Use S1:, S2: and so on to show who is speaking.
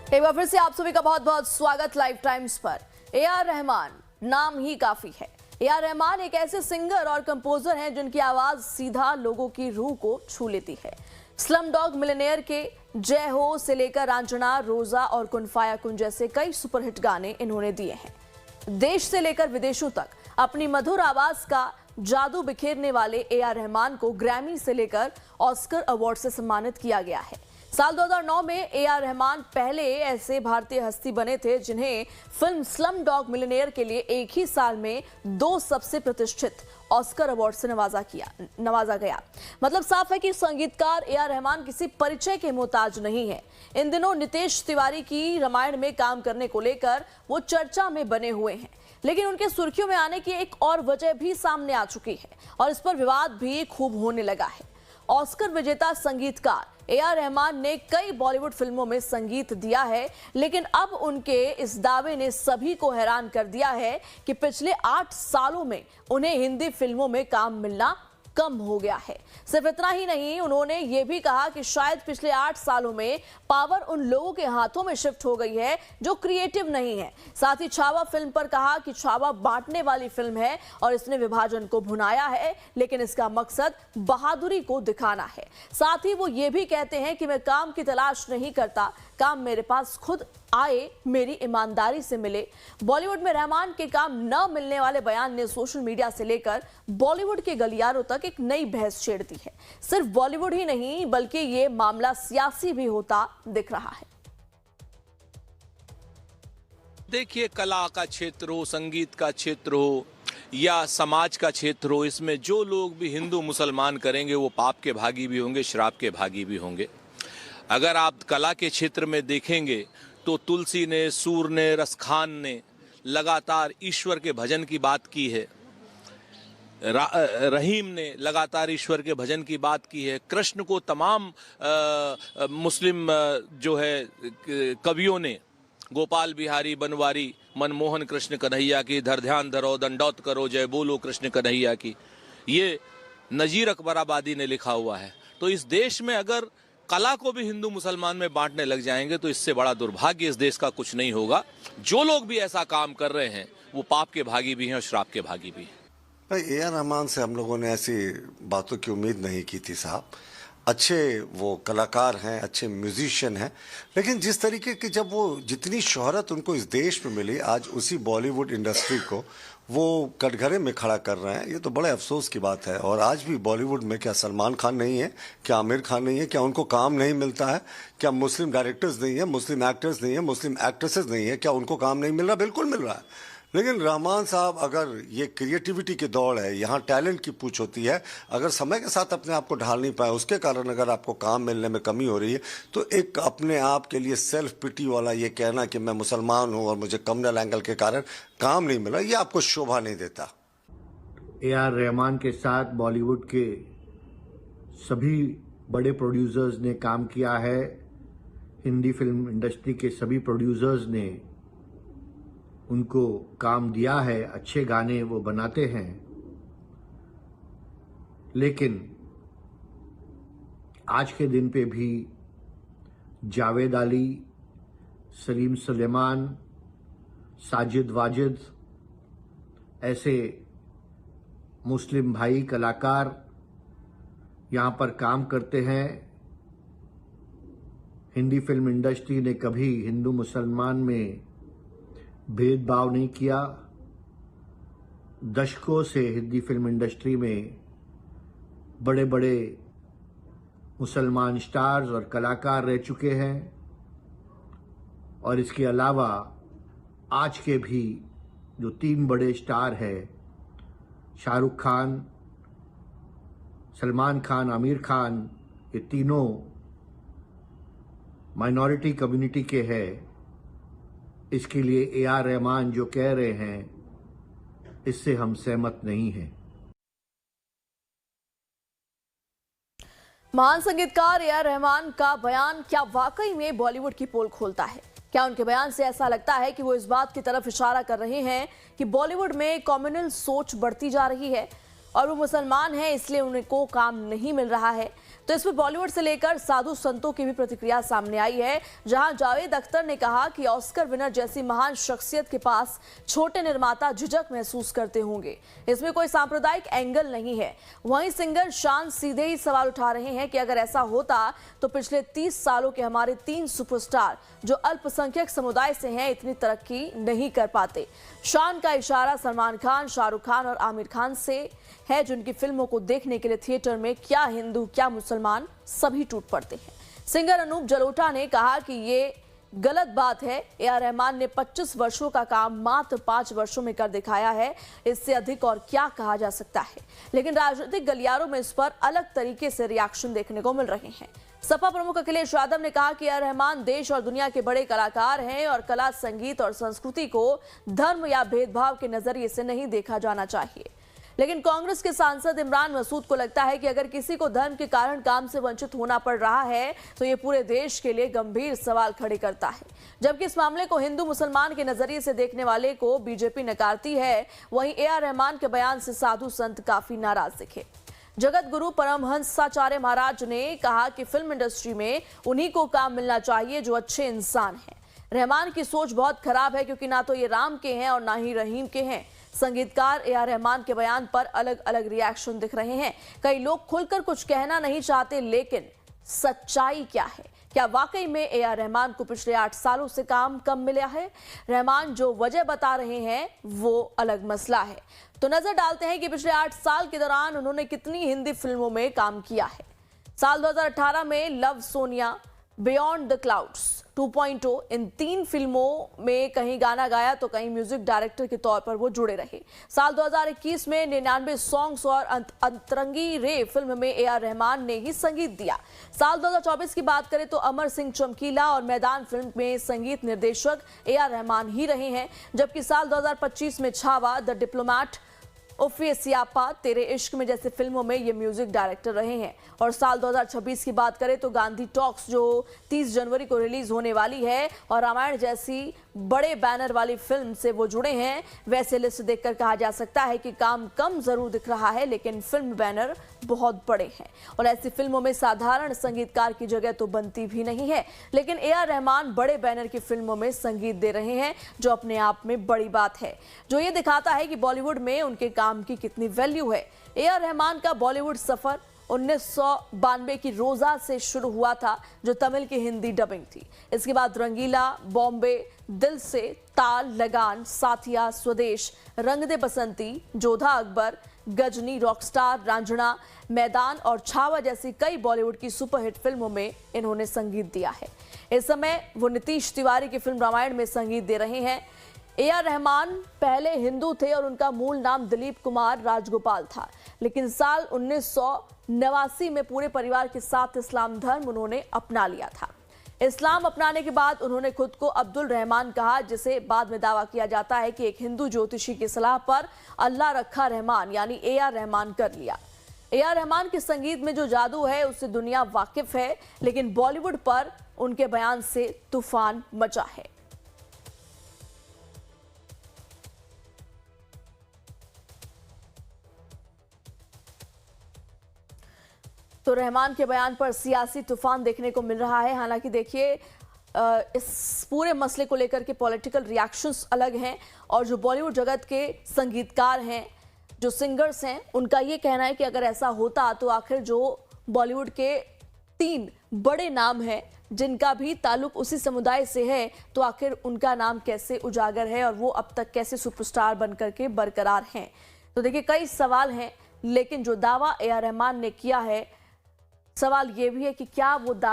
S1: एक बार फिर से आप सभी का बहुत बहुत स्वागत लाइव टाइम्स पर। ए आर रहमान नाम ही काफी है। ए आर रहमान एक ऐसे सिंगर और कंपोजर हैं जिनकी आवाज सीधा लोगों की रूह को छू लेती है। स्लम डॉग मिलियनेयर के जय हो से लेकर रांझना, रोजा और कुन फाया कुन जैसे कई सुपरहिट गाने इन्होंने दिए हैं। देश से लेकर विदेशों तक अपनी मधुर आवाज का जादू बिखेरने वाले ए आर रहमान को ग्रैमी से लेकर ऑस्कर अवार्ड से सम्मानित किया गया है। साल 2009 में ए आर रहमान पहले ऐसे भारतीय हस्ती बने थे जिन्हें फिल्म स्लम डॉग मिलियनेयर के लिए एक ही साल में 2 सबसे प्रतिष्ठित ऑस्कर अवार्ड से नवाजा गया। मतलब साफ है कि संगीतकार ए आर रहमान किसी परिचय के मोहताज नहीं है। इन दिनों नितेश तिवारी की रामायण में काम करने को लेकर वो चर्चा में बने हुए हैं, लेकिन उनके सुर्खियों में आने की एक और वजह भी सामने आ चुकी है और इस पर विवाद भी खूब होने लगा है। ऑस्कर विजेता संगीतकार ए आर रहमान ने कई बॉलीवुड फिल्मों में संगीत दिया है, लेकिन अब उनके इस दावे ने सभी को हैरान कर दिया है कि पिछले 8 सालों में उन्हें हिंदी फिल्मों में काम मिलना कम हो गया है। सिर्फ इतना ही नहीं, उन्होंने ये भी कहा कि शायद पिछले 8 सालों में पावर उन लोगों के हाथों में शिफ्ट हो गई है जो क्रिएटिव नहीं है। साथ ही छावा फिल्म पर कहा कि छावा बांटने वाली फिल्म है और इसने विभाजन को भुनाया है, लेकिन इसका मकसद बहादुरी को दिखाना है। साथ ही वो ये भी कहते हैं कि मैं काम की तलाश नहीं करता, काम मेरे पास खुद आए, मेरी ईमानदारी से मिले। बॉलीवुड में रहमान के काम न मिलने वाले बयान ने सोशल मीडिया से लेकर बॉलीवुड के गलियारों तक एक नई बहस छेड़ दी है। सिर्फ बॉलीवुड ही नहीं बल्कि ये मामला सियासी भी होता दिख रहा है।
S2: देखिए, कला का क्षेत्र हो, संगीत का क्षेत्र हो या समाज का क्षेत्र हो, इसमें जो लोग भी हिंदू मुसलमान करेंगे वो पाप के भागी भी होंगे, श्राप के भागी भी होंगे। अगर आप कला के क्षेत्र में देखेंगे तो तुलसी ने, सूर ने, रसखान ने लगातार ईश्वर के भजन की बात की है। रहीम ने लगातार ईश्वर के भजन की बात की है। कृष्ण को तमाम मुस्लिम जो है कवियों ने, गोपाल बिहारी बनवारी, मनमोहन कृष्ण कन्हैया की, धर ध्यान धरो दंडौत करो जय बोलो कृष्ण कन्हैया की, ये नजीर अकबर आबादी ने लिखा हुआ है। तो इस देश में अगर कला को भी हिंदू मुसलमान में बांटने लग जाएंगे तो इससे बड़ा दुर्भाग्य इस देश का कुछ नहीं होगा। जो लोग भी ऐसा काम कर रहे हैं वो पाप के भागी भी हैं और श्राप के भागी भी हैं।
S3: भाई, ए आर रहमान से हम लोगों ने ऐसी बातों की उम्मीद नहीं की थी साहब। अच्छे वो कलाकार हैं, अच्छे म्यूजिशियन हैं, लेकिन जिस तरीके की जब वो जितनी शोहरत उनको इस देश में मिली, आज उसी बॉलीवुड इंडस्ट्री को वो कटघरे में खड़ा कर रहे हैं, ये तो बड़े अफसोस की बात है। और आज भी बॉलीवुड में क्या सलमान खान नहीं है, क्या आमिर खान नहीं है, क्या उनको काम नहीं मिलता है? क्या मुस्लिम डायरेक्टर्स नहीं है, मुस्लिम एक्टर्स नहीं है, मुस्लिम एक्ट्रेसेस नहीं है, क्या उनको काम नहीं मिल रहा? बिल्कुल मिल रहा है। लेकिन रहमान साहब, अगर ये क्रिएटिविटी की दौड़ है, यहाँ टैलेंट की पूछ होती है, अगर समय के साथ अपने आप को ढाल नहीं पाए, उसके कारण अगर आपको काम मिलने में कमी हो रही है, तो एक अपने आप के लिए सेल्फ पिटी वाला ये कहना कि मैं मुसलमान हूँ और मुझे कम्युनल एंगल के कारण काम नहीं मिला, ये आपको शोभा नहीं देता।
S4: ए आर रहमान के साथ बॉलीवुड के सभी बड़े प्रोड्यूसर्स ने काम किया है। हिंदी फिल्म इंडस्ट्री के सभी प्रोड्यूसर्स ने उनको काम दिया है, अच्छे गाने वो बनाते हैं। लेकिन आज के दिन पे भी जावेद अली, सलीम सुलेमान, साजिद वाजिद ऐसे मुस्लिम भाई कलाकार यहाँ पर काम करते हैं। हिंदी फिल्म इंडस्ट्री ने कभी हिंदू मुसलमान में भेदभाव नहीं किया। दशकों से हिंदी फिल्म इंडस्ट्री में बड़े बड़े मुसलमान स्टार्स और कलाकार रह चुके हैं और इसके अलावा आज के भी जो 3 बड़े स्टार हैं, शाहरुख खान, सलमान खान, आमिर खान, ये तीनों माइनॉरिटी कम्युनिटी के हैं। इसके लिए ए आर रहमान जो कह रहे हैं, इससे हम सहमत नहीं हैं।
S1: महान संगीतकार ए आर रहमान का बयान क्या वाकई में बॉलीवुड की पोल खोलता है? क्या उनके बयान से ऐसा लगता है कि वो इस बात की तरफ इशारा कर रहे हैं कि बॉलीवुड में कम्युनल सोच बढ़ती जा रही है और वो मुसलमान हैं इसलिए उनको काम नहीं मिल रहा है? तो इस पर बॉलीवुड से लेकर साधु संतों की भी प्रतिक्रिया सामने आई है, जहां जावेद अख्तर ने कहा कि ऑस्कर विनर जैसी महान शख्सियत के पास छोटे निर्माता झिझक महसूस करते होंगे। इसमें कोई सांप्रदायिक एंगल नहीं है। वहीं सिंगर शान सीधे ही सवाल उठा रहे हैं कि अगर ऐसा होता तो पिछले 30 सालों के हमारे 3 सुपरस्टार जो अल्पसंख्यक समुदाय से हैं इतनी तरक्की नहीं कर पाते। शान का इशारा सलमान खान, शाहरुख खान और आमिर खान से है, जिनकी फिल्मों को देखने के लिए थिएटर में क्या हिंदू क्या मुसलमान सभी टूट पड़ते हैं। सिंगर अनूप जलोटा ने कहा कि ये गलत बात है। ए.आर. रहमान ने 25 वर्षों का काम मात्र 5 वर्षों में कर दिखाया है, इससे अधिक और क्या कहा जा सकता है। लेकिन राजनीतिक गलियारों में इस पर अलग तरीके से रिएक्शन देखने को मिल रहे हैं। सपा प्रमुख अखिलेश यादव ने कहा कि ए.आर. रहमान देश और दुनिया के बड़े कलाकार हैं और कला, संगीत और संस्कृति को धर्म या भेदभाव के नजरिए से नहीं देखा जाना चाहिए। लेकिन कांग्रेस के सांसद इमरान मसूद को लगता है कि अगर किसी को धर्म के कारण काम से वंचित होना पड़ रहा है तो ये पूरे देश के लिए गंभीर सवाल खड़े करता है। जबकि इस मामले को हिंदू मुसलमान के नजरिए से देखने वाले को बीजेपी नकारती है, वहीं ए.आर. रहमान के बयान से साधु संत काफी नाराज दिखे। जगत गुरु परमहंसाचार्य महाराज ने कहा कि फिल्म इंडस्ट्री में उन्हीं को काम मिलना चाहिए जो अच्छे इंसान हैं। रहमान की सोच बहुत खराब है, क्योंकि ना तो ये राम के हैं और ना ही रहीम के हैं। संगीतकार ए.आर. रहमान के बयान पर अलग अलग रिएक्शन दिख रहे हैं। कई लोग खुलकर कुछ कहना नहीं चाहते, लेकिन सच्चाई क्या है? क्या वाकई में ए.आर. रहमान को पिछले 8 सालों से काम कम मिला है? रहमान जो वजह बता रहे हैं वो अलग मसला है। तो नजर डालते हैं कि पिछले 8 साल के दौरान उन्होंने कितनी हिंदी फिल्मों में काम किया है। साल 2018 में love Sonia, beyond the clouds, 2.0 इन 3 फिल्मों में कहीं गाना गाया तो कहीं म्यूजिक डायरेक्टर के तौर पर वो जुड़े रहे। साल 2021 में 99 सॉन्ग्स और अंतरंगी रे फिल्म में ए.आर. रहमान ने ही संगीत दिया। साल 2024 की बात करें तो अमर सिंह चमकीला और मैदान फिल्म में संगीत निर्देशक ए.आर. रहमान ही रहे हैं। जबकि साल 2025 में छावा, द डिप्लोमैट, उफ़े सियापा, तेरे इश्क में जैसे फिल्मों में ये म्यूजिक डायरेक्टर रहे हैं। और साल 2026 की बात करें तो गांधी टॉक्स जो 30 जनवरी को रिलीज होने वाली है और रामायण जैसी बड़े बैनर वाली फिल्म से वो जुड़े हैं। वैसे लिस्ट देखकर कहा जा सकता है कि काम कम जरूर दिख रहा है, लेकिन फिल्म बैनर बहुत बड़े हैं और ऐसी फिल्मों में साधारण संगीतकार की जगह तो बनती भी नहीं है। लेकिन ए.आर. रहमान बड़े बैनर की फिल्मों में संगीत दे रहे हैं, जो अपने आप में बड़ी बात है, जो ये दिखाता है कि बॉलीवुड में उनके काम की कितनी वैल्यू है। ए.आर. रहमान का बॉलीवुड सफर 1992 की रोजा से शुरू हुआ था, जो तमिल की हिंदी डबिंग थी। इसके बाद रंगीला, बॉम्बे, दिल से, ताल, लगान, साथिया, स्वदेश, रंग दे बसंती, जोधा अकबर, गजनी, रॉकस्टार, रांझना, मैदान और छावा जैसी कई बॉलीवुड की सुपरहिट फिल्मों में इन्होंने संगीत दिया है। इस समय वो नीतीश तिवारी की फिल्म रामायण में संगीत दे रहे हैं। ए.आर. रहमान पहले हिंदू थे और उनका मूल नाम दिलीप कुमार राजगोपाल था, लेकिन साल 1989 में पूरे परिवार के साथ इस्लाम धर्म उन्होंने अपना लिया था। इस्लाम अपनाने के बाद उन्होंने खुद को अब्दुल रहमान कहा, जिसे बाद में दावा किया जाता है कि एक हिंदू ज्योतिषी की सलाह पर अल्लाह रखा रहमान यानी ए.आर. रहमान कर लिया। ए.आर. रहमान के संगीत में जो जादू है उससे दुनिया वाकिफ है, लेकिन बॉलीवुड पर उनके बयान से तूफान मचा है। तो रहमान के बयान पर सियासी तूफान देखने को मिल रहा है। हालांकि देखिए, इस पूरे मसले को लेकर के पॉलिटिकल रिएक्शंस अलग हैं और जो बॉलीवुड जगत के संगीतकार हैं, जो सिंगर्स हैं, उनका ये कहना है कि अगर ऐसा होता तो आखिर जो बॉलीवुड के 3 बड़े नाम हैं जिनका भी ताल्लुक उसी समुदाय से है, तो आखिर उनका नाम कैसे उजागर है और वो अब तक कैसे सुपरस्टार बनकर के बरकरार हैं। तो देखिए, कई सवाल हैं, लेकिन जो दावा ए.आर. रहमान ने किया है, सवाल ये भी है कि क्या वो दावा